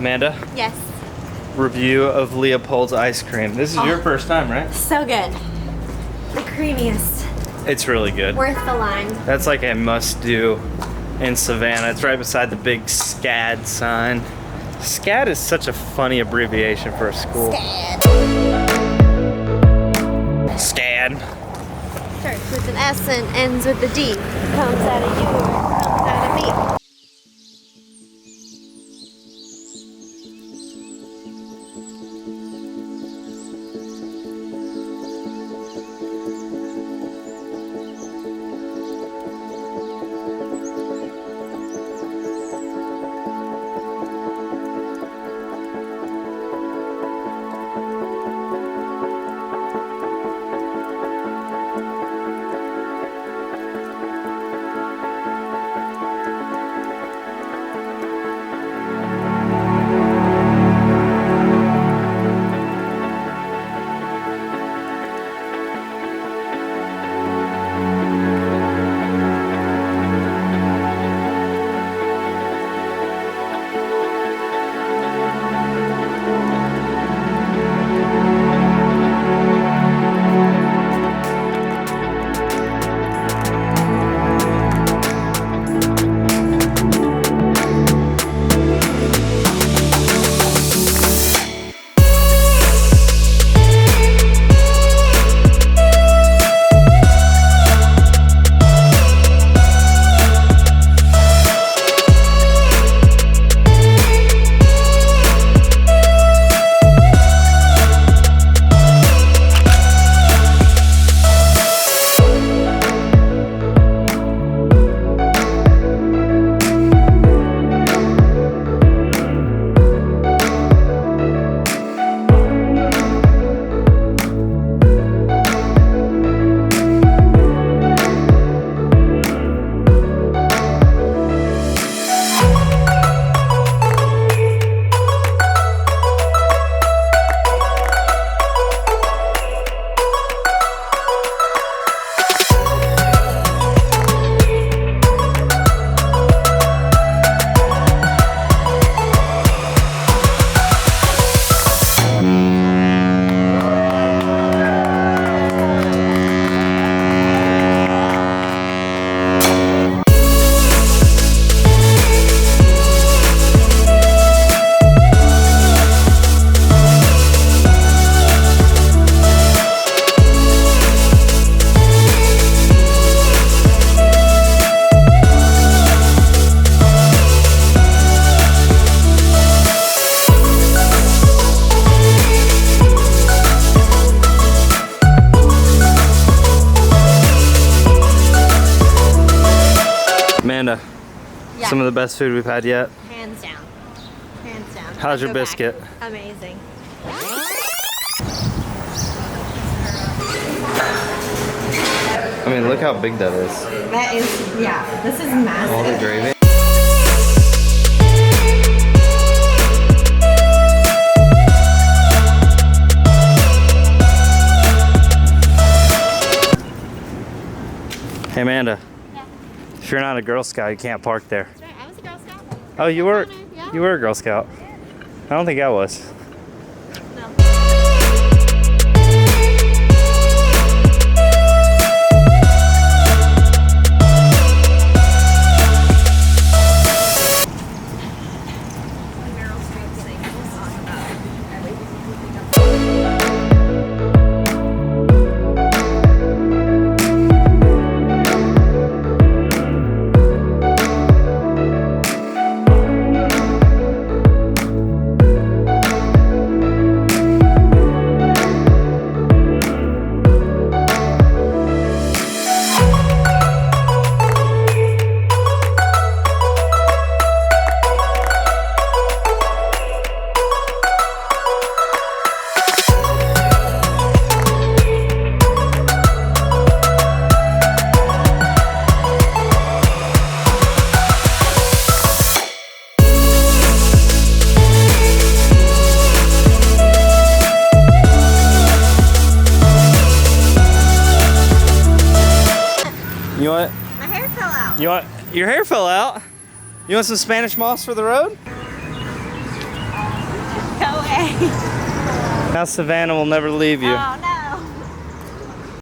Amanda? Yes. Review of Leopold's ice cream. This is your first time, right? So good. The creamiest. It's really good. Worth the line. That's like a must-do in Savannah. It's right beside the big SCAD sign. SCAD is such a funny abbreviation for a school. SCAD. SCAD. Starts with an S and ends with a D. Comes out of you or comes out of me. Amanda, Yeah. some of the best food we've had yet. Hands down. Hands down. How's your Go back. biscuit? Amazing. I mean, look how big that is. That is, yeah, this is massive. All the gravy. Hey Amanda, Yeah. if you're not a Girl Scout, you can't park there. That's right. I was a Girl Scout. Oh, you were? Yeah. You were a Girl Scout. I don't think I was. No. You want? My hair fell out. You want? Your hair fell out. You want some Spanish moss for the road? Now Savannah will never leave you. Oh, no.